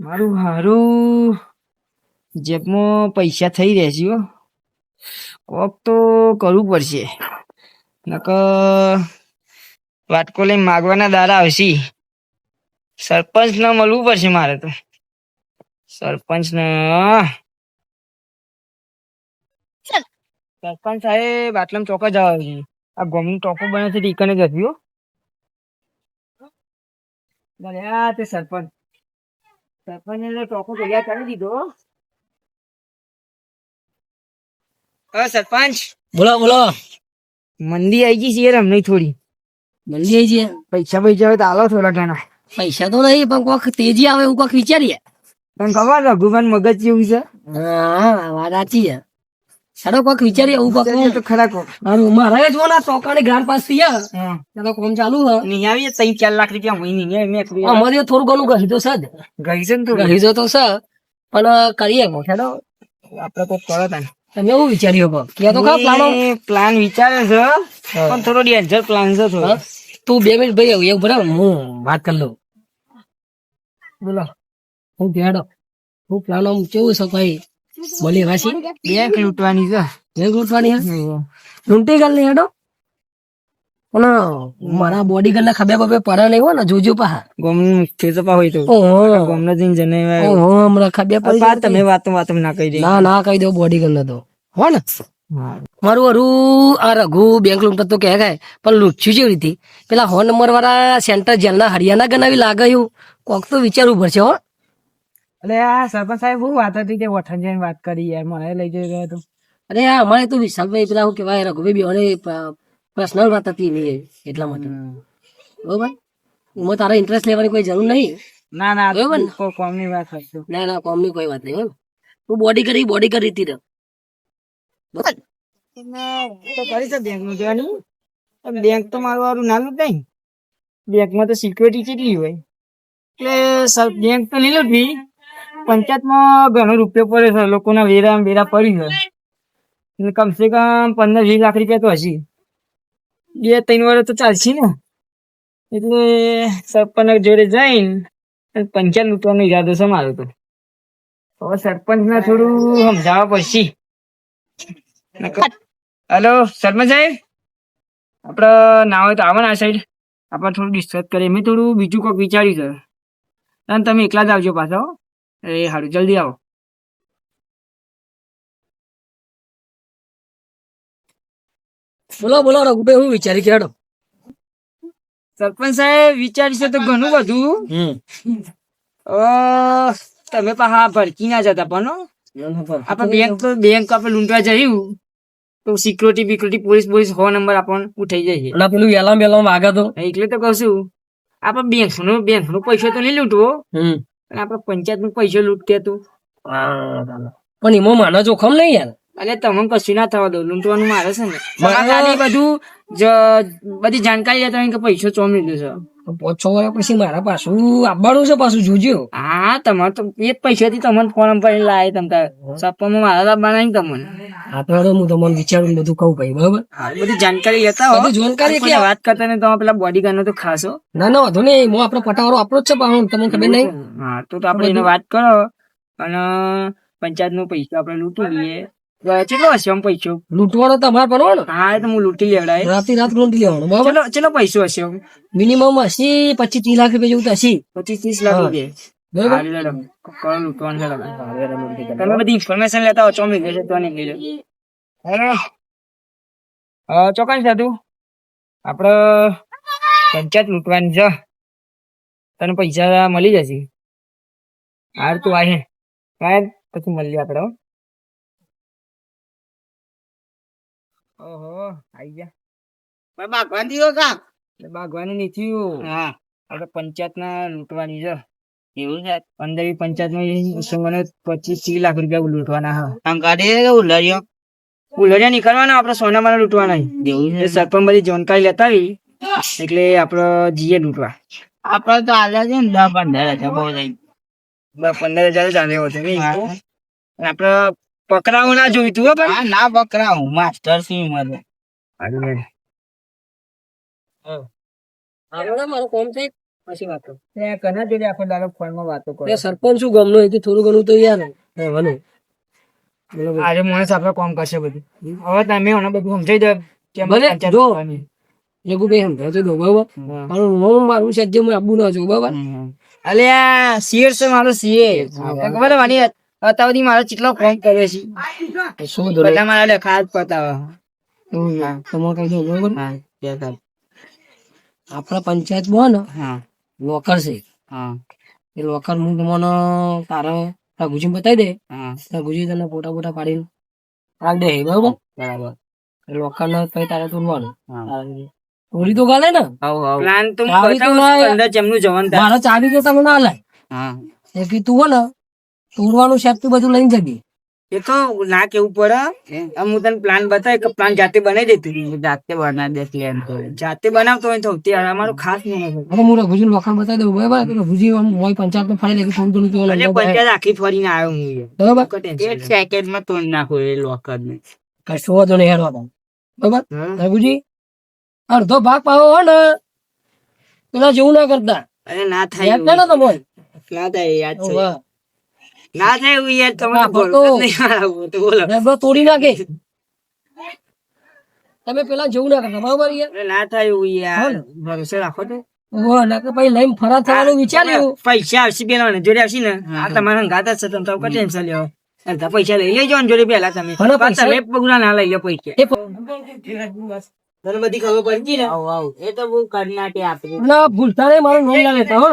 મારું હારું જેબમાં પૈસા થઈ રહેશે હો. કોક તો કરવું પડશે, નકર વાટકો લઈને માગવાના દાડા આવશે. સરપંચ ને મળવું પડશે મારે તો. સરપંચ ને સરપંચ સાહેબ આટલામાં ચોક્કસ જવા છે. આ ગોમનું ટોપો બને છે ઈકને જ હતી હો. તે સરપંચ સરપંચ ટોપો તૈયાર કરી દીધો. હા સરપંચ બોલો બોલો. મંદી આઈ ગઈ છે યાર હમણાં થોડી. મંદી આઈ છે? પૈસા પૈસા હોય તો આલો થોડા ઘણા. પૈસા તો નહીં, પણ કોક તેજી આવે એવું કોક વિચારીએ. તને ખબર રઘુભાન મગજ જેવું છે. હા વાત સાચી છે. ચાલો કોક વિચારીએ એવું કોક. તો ખરા કોક મારા જો ના ચોકાની ગ્રાન્ડ પાસ થઈ ગયા કોમ ચાલુ છે. નહીં આવીએ 3-4 લાખ રૂપિયા મહિને મેં અમારે થોડું ઘણું ગઈ તો છે જ. ગઈ છે ને તો ગઈ તો છે, પણ કરીએ ચાલો. આપડે કોક કરો તા. તમે એવું વિચાર્યો કહો કે તો ખરા પ્લાનો. પ્લાન વિચારે છે પણ થોડો ડેન્જર પ્લાન છે થોડો. તું 2 મિનિટ ભાઈ એવું બરાબર હું વાત કરી લઉં. બોલો હું કહેડો હું પ્લાન આમ કેવું છે ભાઈ? બોલી વાસી બેંક લૂંટવાની છે. બેંક લૂંટવાની હે? લૂંટી ગયેલ નહીં હેડો. પણ મારા બોડીગાર્ડ ના ખબર બબે પડે નહીં હોય ને જોજો પા. ગોમનું મુખ્ય સપા હોય તો ગોમને જઈને જને હમણાં ખબર પડી. તમે વાતો ના કહી દે. ના કહી દો બોડીગાર્ડ ને તો હો ને. મારું હરું આ રઘુ બેંક લૂંટતો તો કહે પણ લૂંટ્યું જેવી રીતે પેલા 100 નંબર વાળા સેન્ટર જેલના હરિયાણા ગણાવી લાગે એવું કોક તો વિચારવું પડશે હો. અરે આ સરપંચ સાહેબ શું વાત હતી કે વઠણ જઈને વાત કરી યાર, મને લઈ જઈ રહ્યો હતો. અરે અમારે તો વિશાલભાઈ પેલા શું કેવાય રઘુભાઈ પર્સનલ વાત હતી નહીં એટલા માટે. બરોબર, એમાં તારા ઇન્ટરેસ્ટ લેવાની કોઈ જરૂર નહીં. ના ના કોમની વાત કરતો. ના કોમની કોઈ વાત નહીં. તું બોડી કરી હતી તો કરી છે બેંક નું જવાનું. બેંક તો મારું વાળું નાનું જ નહીં. બેંકમાં તો સિક્યોરિટી કેટલી હોય એટલે બેંક તો નહીં લૂંટવી. પંચાયતમાં ઘણો રૂપિયો પડે છે, લોકોના વેરા પડી છે એટલે કમસે કમ 15-20 લાખ રૂપિયા તો હશે. 2-3 વર્ષ તો ચાલશે ને. એટલે સરપંચ જોડે જઈને પંચાયત લૂંટવાનો ઈરાદો છે મારો તો. હવે સરપંચ ને થોડું સમજાવવા પડશે. હેલો સરપંચ સાહેબ, આપડે ના હોય તો આવો ને આ સાઈડ આપણે થોડું ડિસ્કસ કરીએ. મેં થોડું બીજું કોઈક વિચાર્યું છે અને તમે એકલા જ આવજો પાછો. એ સારું, જલ્દી આવો. બોલો રઘુભાઈ હું વિચારી કેડો. સરપંચ સાહેબ વિચારી છે તો ઘણું બધું. તમે પાછા ભડકી ના જતા પણ આપણે બેંક આપણે લૂંટવા જયું તો સિક્યોરિટી પોલીસ 100 નંબર આપણને ઉઠાઈ જાય. પેલું વેલામ વાગે તો એટલે તો કહું છું આપણે બેંક નો પૈસો તો નહીં લૂંટવો અને આપણે પંચાયત નો પૈસો લૂંટતે તો. પણ એમાં માનો જોખમ નહીં યાર. અને તમને કશું ના થવા દો, લૂંટવાનું મારે છે ને. બધી જાણકારી લેતા કે પૈસો ચોમ લીધો છે. 5-6 વર્ષ પછી મારા પાછું આવવાનું છે પાછું જોજો. હા તમારે તો એ જ પૈસાથી તમને ફોન પર લાવે તમતા સપ્પામાં મારા લાભ બનાવી તમને. હા તો હું તમને વિચારું બધું કહું ભાઈ બરોબર. બધી જાણકારી લેતા હો. જાણકારી કે વાત કરતા ને તમે પેલા બોડીગાર્ડ નો તો ખાસો. ના વાંધો નહીં, હું આપણો પટાવાળો આપણો જ છે પણ તમને ખબર નહીં. હા તો આપણે એને વાત કરો અને પંચાયત નો પૈસા આપણે લૂંટી લઈએ. ચેટલો હશે આમ પૈસો? લૂંટવાનો તમારે પડવાનો. હા તો હું લૂંટી લેવડાય. રાત લૂંટી લેવાનો બરાબર. ચેટલો પૈસો હશે? મિનિમમ હશે 25-30 લાખ રૂપિયા જેવું તો હશે. 25-30 લાખ રૂપિયા. તમે બધી ઇન્ફોર્મેશન લેતા હો ચોમી ગઈ છે તો નહીં લઈ લો. ચોક્કસ સાધુ આપડે પંચાયત લૂંટવાની છે, તને પૈસા મળી જશે. હાર તું આય પછી મળીએ આપડે. ઓહો આઈ ગયા. બાગવાની નહીં થયું. હા આપડે પંચાયત ના લૂંટવાની છે. એવું છે? 15 પંચાયત માં 25-30 લાખ રૂપિયા લૂંટવાના. ઉલરિયા નીકળવાના આપડે સોનામાં લૂંટવાના. સરપંચ બધી જાણકારી લેતા આવી એટલે આપડે જીએ લૂંટવા. આપડે તો હાલે છે ને 10-15 હજાર ચાલે હતો નહીં. આપડે પકડાવું ના જોઈતું હો. ના પકડાવું માસ્ટર સી મારે. મારું કોમ થઈ પછી વાત કરું. કના જોડે આખો દાડો ફોનમાં વાતો કરો એ સરપંચ શું ગમનો એથી થોડું ઘણું તો યાર રહેવાનું. બરોબર. આજે માણસ આપડે કામ કરશે બધું. હવે તમે મને બધું સમજાઈ દો કેમ ભલે, પંચાયત જો. કરવાની. લેગુભાઈ સમજાવજો દો બરોબર. મારું છે જે હું આબુ ના છું બરોબર. અલ્યા શિયર છે મારો શિયર ખબર હે મારી અત્યાર સુધી મારો કેટલો ફોન કર્યો છે શું ધોરણ? બધા મારા લખા જ પતાવે તમારે કઈ દો બરોબર. હા બે કર. આપણા પંચાયતમાં ને હા લોકર છે. હા એ લોકર હું તમને તારા ગુજી બતાવી દે. હા ગુજી તને ફોટા ફોટા પાડીને રાખ દે બરોબર. બરાબર લોકર ને કઈ તારે તોડવાનું. હા તોડી તો ગાલે ને. પ્લાન તો ચાવી તો ના આવે. અંદર જેમનું જવાનું થાય. મારા ચાવી તો તમે ના લાય. હા એ કે તું હો ને તોડવાનું સેફટી બધું લઈને જજે. એ તો ના કેવું પડે આમ હું તને પ્લાન બતાવે કે પ્લાન જાતે બનાવી દેતી જાતે બનાવી દે પ્લાન તો જાતે બનાવતો હોય તો અમારું ખાસ નહીં હવે હું રઘુજી લોકર બતાવી દઉં બરાબર. તો રઘુજી આમ હોય પંચાયત માં ફરી લે ફોન કરું તો અને પંચાયત આખી ફરીને આવ્યો હું બરાબર. એક સેકન્ડમાં તોડી નાખો એ લોકર ને કશો વાંધો નહીં હેડવા દો બરાબર. રઘુજી અડધો ભાગ પાવો હો ને પેલા જેવું ના કરતા. અરે ના થાય યાદ ના તમે ના થાય યાદ છે ના થાય એવું યાર તમે હા, બોલો તો- નહીં આવું તો બોલો રબડો તોડી નાખે. તમે પેલા જેવું ના કરતા બરાબર યાર. અરે ના થાય એવું યાર ભરોસે રાખો તો ઓહો, નકર પછી લઈને ફરાર થવાનું વિચાર્યું. પૈસા આવશે પેલા ને જોડે આવશે ને આ તમારા હંગાત જ છે તમે તો ટેન્શન લેવો અડધા પૈસા લઈ લેજો ને જોડે પેલા તમે અને પૈસા- તમે પગલા ના લઈ લો પૈસા એ તને બધી ખબર પડી ગઈ ને એ તો બહુ કરી નાખે આપણે ના ભૂલતા નહીં મારું નામ ના લેતા હો.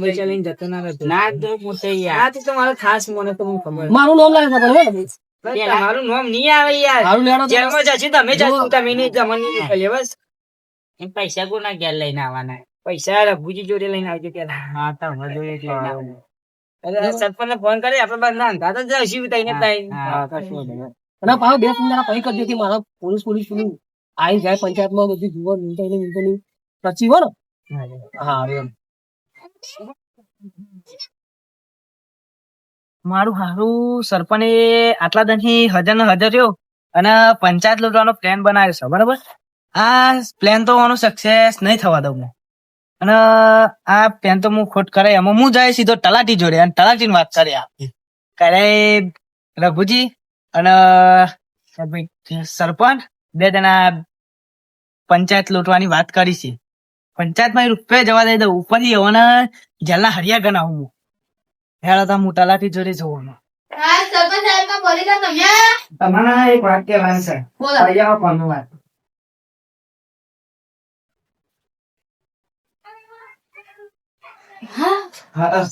પૈસા લઈને જતો ના રહેતો ના તો મોટે યાર તો મારો ખાસ મને તો મને ખબર મારું નામ ના લેતા બરાબર. તમારું નામ નહીં આવે યાર મારું લેવાનું તો- જેલમાં જશે તમે જશો તમે નહીં તમને નહીં મોકલીએ બસ એ પૈસા કોના ઘેર લઈને આવવાના પૈસા રઘુજી જોડે લઈને આવજો પેલા હા તમારા જોડે લઈને આવવાના અરે સરપંચ ફોન કરે આપડે બાર ના અંધાર જ જઈશું તઈને તઈ અને પાછો બે ત્રણ જણા પૈ કરજો કે મારા પોલીસ પેલું આવી જાય પંચાયતમાં બધી જુઓ મિલતા નહીં પછી હો ને. હા એમ. મારું હારું સરપંચે આટલા દનથી હજાર ને હજાર રહ્યો અને પંચાયત લૂંટવાનો પ્લાન બનાવ્યો છે બરાબર આ પ્લાન તો આનો સક્સેસ નહીં થવા દઉં હું અને આ પ્લાન તો હું ખોટ કરે એમાં હું જાય સીધો તલાટી જોડે અને તલાટી વાત કરે રઘુજી અને સરપંચ બે જણા પંચાયત લૂંટવાની વાત કરી છે પંચાયતમાં રૂપિયા જવા દઈ દઉં ઉપરથી એવાના જેલના હરિયા ગણાવું હું હેડા તા હું તલાટી જોડે જવાનું તમારા એક વાત કહેવાનું છે અહીંયા આવો કોનું વાત હા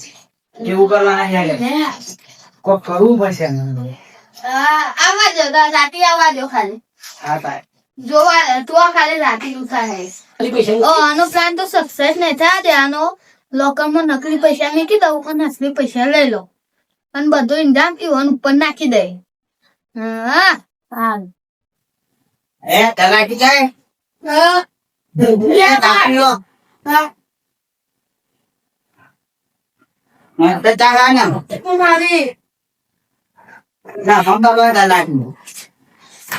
કેવું કરવાના યાર કોક કરવું પડશે આવવા દો રાતી આવવા દો ખાલી હા તાય જોવા તો ખાલી રાતી ઉઠાય ખાલી પૈસા આનો પ્લાન તો સક્સેસ નહીં થાય તે આનો લોકરમાં નકલી પૈસા મૂકી દઉં અને અસલી પૈસા લઈ લો અને બધો ઇન્જામ ઈવન ઉપર નાખી દે હા હા એ તલાટી જાય હા. મારી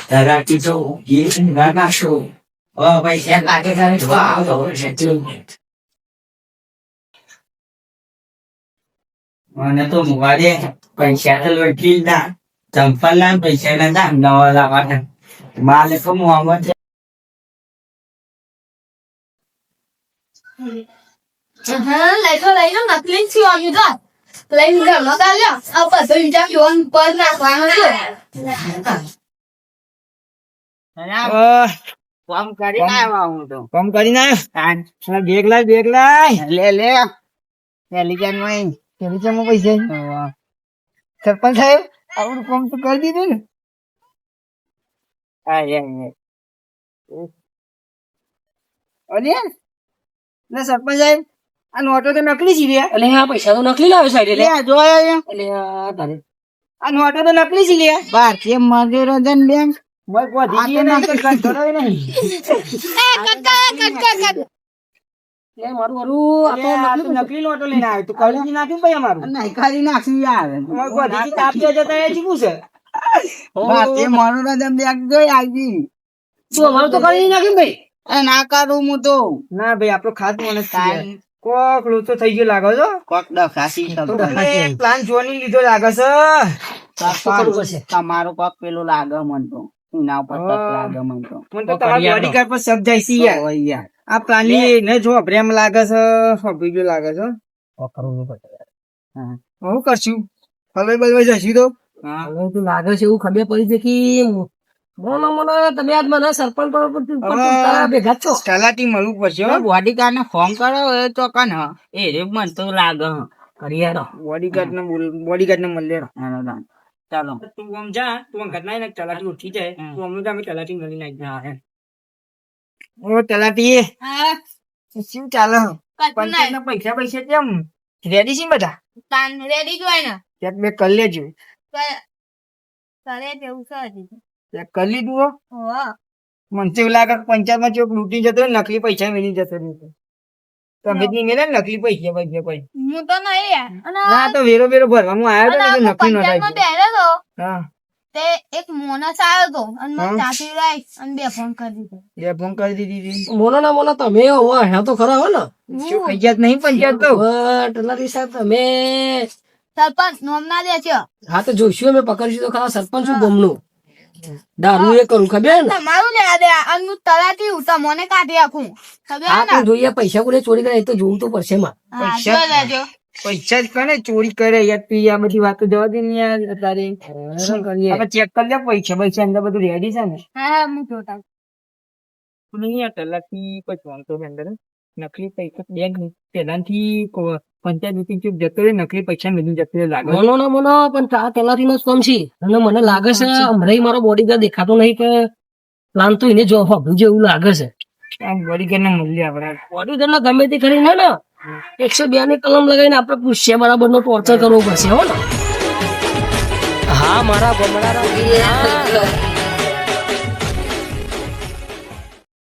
તલાટી તો ગાના શો પૈસા લાગે મને તો મુવાડે પૈસા તો લૂંટી ના ચંપલ ના પૈસા ના નવા લાવવાના માલે તો મોહમ્મદ હા લઈ લો નકલી જ સીવાનું જો લઈને ઘરમાં ચાલ્યો આ બધો ઇન્જામ ઈવન ઉપર નાખવાનો છે કામ કરીને આવ્યો હું તો કામ કરીને આવ્યો બેગ લાય લે ટેલિગ્રામ માં પૈસા સરપંચ સાહેબ આપણું કામ તો કરી દીધું ને અરે સરપંચ સાહેબ આ નોટો તો નકલી છે રે એટલે આ પૈસા તો નકલી લાવે સાઈડ એટલે લે જો આયા એટલે આ તારે આ નોટો તો નકલી છે લે ભારતીય મનોરંજન બેંક એ મારું મારું આ તો નકલી નકલી નોટો લઈને આવ્યો તું કલજી નાખ્યું ભાઈ અમારું નકારી નાખ્યું યાર ગોધીજી તાપ્યા જતા એ ચીકું છે ભારતીય મનોરંજન બેંક જોઈ આવી તું અમારું તો કરી નાખ્યું ભાઈ ના કરું હું તો ના ભાઈ આપણો ખાસ માણસ છે યાર. કોક લોચો થઈ ગયો લાગે છો કોક ડખાસી તમે પ્લાન જોની લીધો લાગે છે કરવું પડશે. તમારું કોક પેલું લાગે મન તો એના ઉપર શક હા. લાગે મન તો મને તો તમારા બોડીગાર્ડ પર શક જાય છે યાર ઓય યાર આ પ્લાન ને જો પ્રેમ લાગે છે બીજું લાગે છે કરવું પડશે. હું કરશું હલવાઈ બલવાઈ જશું તો હા હવે તો લાગે છે એવું ખબર પડી છે કે મોનો મોનો તમે આજ મને સરપંચ પર તારા ભેગા જ છો. તલાટી મળવું પડશે હો. બોડીગાર્ડ ને ફોન કરો એ તો કન એ રે મન તો લાગે હ. કરી હેડો. બોડીગાર્ડ ને મળે હાલો તાન. ચાલો તું આમ જા તું આમ ઘરના આવીને તલાટી ઉઠી જાય તું અમને તો અમે તલાટી મળી નાખી ઓ તલાટી હા શું ચાલે કશું પંચાયત ના પૈસા પૈસા કેમ રેડી છે ને બધા તાન રેડી જ હોય ને ચેક બે કરી લેજો કરે તેવું છે હજી. ચેક કરી લીધું હો હોવે. મને તો એવું લાગે કે પંચાયતમાં ચોક લૂંટી જતો હોય ને નકલી પૈસા મેલી જતો રહ્યો તમે જ નહીં મેલે ને નકલી પૈસા કોઈ હું તો નહીં યાર. અને ના તો વેરો વેરો ભરવામાં આવ્યો અને હતો આ તો હું નકલી પંચાયતમાં નોંધાઈ બેઠો તો હા તે એક મોનસ આવ્યો તો અને મને હા. ચાથી રાઈ અને બે ફોન કરી દીધો. બે ફોન કરી દીધી મોનો ના મોનો તમે હોવા હે તો ખરા હો ને શું પૈસા જ નહીં પંચાયત તો ટલારી સાહેબ તમે સરપંચ નોમના દે છે. હા તો જોઈશું અમે પકડીશું તો ખરા સરપંચ શું ગમનું દારૂ એ કરું ખબર ને તમારું લેવા દે અને હું તલાટી હું તમને કાઢી રાખું ખબર હા ને તો જોઈએ પૈસા કોને ચોરી કરે એ તો જોવું તો પડશે માં હા, પૈસા જોઈ લેજો. પૈસા જ કરે ચોરી કરે યાર તું આ બધી વાતો જવા દે ને યાર અત્યારે શું કરીએ આપણે ચેક કરી લે પૈસા અંદર બધું રેડી છે ને હા હા હું જોતા નહીં આ તલાટી કોઈ વાંધો નહીં અંદર નકલી પૈસા બેંક પેલાથી પંચાયત મીટિંગ ચૂપ જતો રહે નકલી પૈસા મેળવી જતો રહે લાગે મોનો ના મોનો પણ આ તેલાથી નો કામ છે અને મને લાગે છે હમણાં મારો બોડીગાર્ડ દેખાતો નહીં કે પ્લાન તો એને જો હોભળું જેવું લાગે છે આમ બોડીગાર્ડ ને મળીએ આપણે બોડીગાર્ડ ના ગમે તે કરીને ને 102 ની કલમ લગાવીને આપણે પૂછીએ બરાબર નો ટોર્ચર કરવો પડશે હો ને હા મારા ગમડારા